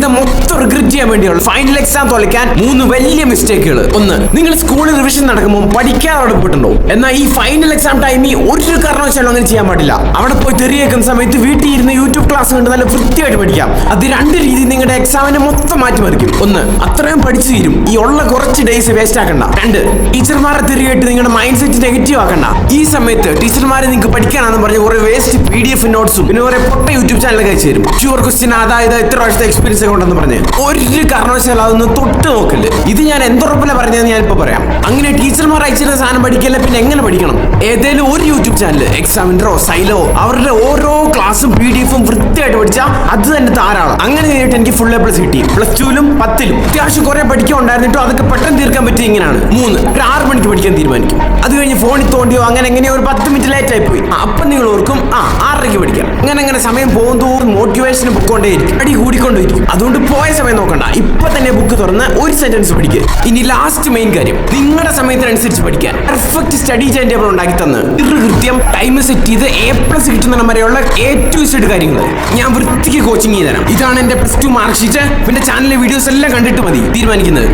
ജീവിതം മൊത്തം റിഗ്രറ്റ് ചെയ്യാൻ വേണ്ടിയുള്ള ഫൈനൽ എക്സാം തോൽക്കാൻ 3 വലിയ മിസ്റ്റേക്കുകൾ. ഒന്ന്, നിങ്ങൾ സ്കൂളിൽ റിവിഷൻ നടക്കുമ്പോൾ പഠിക്കാതെ അവിടെ പോയിട്ടുണ്ടോ? എന്നാൽ ഈ ഫൈനൽ എക്സാം ടൈമിൽ ഒരു കാരണവശാലും അങ്ങനെ ചെയ്യാൻ പാടില്ല. അവിടെ പോയി തെറിയേക്കുന്ന സമയത്ത് വീട്ടിൽ ഇരുന്ന് യൂട്യൂബ് ക്ലാസ് കണ്ട് നല്ല വൃത്തിയായിട്ട് പഠിക്കാം. അത് 2 രീതി നിങ്ങളുടെ എക്സാമിനെ മൊത്തം മാറ്റിമറിക്കും. ഒന്ന്, അത്രയും പഠിച്ചു തീരും, ഈ ഉള്ള കുറച്ച് ഡേയ്സ് വേസ്റ്റ് ആക്കണ്ട. 2, ടീച്ചർമാരെ തെറിയായിട്ട് നിങ്ങളുടെ മൈൻഡ് സെറ്റ് നെഗറ്റീവ് ആക്കണ്ട. ഈ സമയത്ത് ടീച്ചർമാരെ നിങ്ങൾക്ക് പഠിക്കാനാണെന്ന് പറഞ്ഞ് കുറെ വേസ്റ്റ് PDF നോട്ട്സും പിന്നെ കുറെ പൊട്ട യൂട്യൂബ് ചാനലൊക്കെ അയച്ചു തരും. ഷുവർ ക്വസ്റ്റ്യൻ അതായത് എത്ര വർഷത്തെ എക്സ്പീരിയൻസ് ഒക്കെ ഉണ്ടെന്ന് പറഞ്ഞ് ഒരു കാരണവശാലും അതൊന്ന് തൊട്ട് നോക്കല്. ഇത് ഞാൻ എന്തുറപ്പില്ല പറഞ്ഞതെന്ന് ഞാനിപ്പോ പറയാം. അങ്ങനെ ടീച്ചർമാർ അയച്ചിരുന്ന സാധനം പഠിക്കല്ല പിന്നെ എങ്ങനെ പഠിക്കണം? ഏതെങ്കിലും ഒരു യൂട്യൂബ് ചാനൽ എക്സാമിനറോ സൈലോ അവരുടെ ഓരോ ക്ലാസ്സും PDF-ഉം വൃത്തിയായിട്ട് പഠിച്ചാൽ അത് തന്നെ ധാരാളം. അങ്ങനെ നേരിട്ട് എനിക്ക് ഫുൾ A+ കിട്ടി. +2-ലും 10-ലും അത്യാവശ്യം കുറെ പഠിക്കാൻ ഉണ്ടായിരുന്നിട്ടോ അതൊക്കെ പെട്ടെന്ന് തീർക്കാൻ പറ്റി. ഇങ്ങനെയാണ്. 3, ഒരു 6 മണിക്ക് പഠിക്കാൻ തീരുമാനിക്കും. അത് കഴിഞ്ഞ് ഫോണിൽ തോണ്ടിയോ അങ്ങനെ എങ്ങനെയോ ഒരു 10 മിനിറ്റ് ലേറ്റ് ആയി പോയി. അപ്പം നിങ്ങൾ ഓർക്കും 6:30 പഠിക്കാം. അങ്ങനെ സമയം പോകും തോറും മോട്ടിവേഷൻ പൊക്കോണ്ടേയിരിക്കും, അടി കൂടിക്കൊണ്ടിരിക്കും. അതുകൊണ്ട് പോയ സമയം നോക്കണ്ട, ഇപ്പൊ തന്നെ ബുക്ക് തുറന്ന് ഒരു സെന്റൻസ് പഠിക്കുക. ഇനി ലാസ്റ്റ് മെയിൻ കാര്യം, നിങ്ങളുടെ സമയത്തിനനുസരിച്ച് പഠിക്കാൻ പെർഫെക്റ്റ് സ്റ്റഡി ടൈം ടേബിൾ ഉണ്ടാക്കി തന്ന് കൃത്യം ടൈം സെറ്റ് ചെയ്ത് A+ കിട്ടുന്ന വരെയുള്ള A to Z കാര്യങ്ങൾ ഞാൻ വൃത്തിക്ക് കോച്ചിങ് ചെയ്ത് തരാം. ഇതാണ് എന്റെ +2 മാർക്ക് ഷീറ്റ്. പിന്നെ ചാനലിലെ വീഡിയോസ് എല്ലാം കണ്ടിട്ട് മതി തീരുമാനിക്കുന്നത്.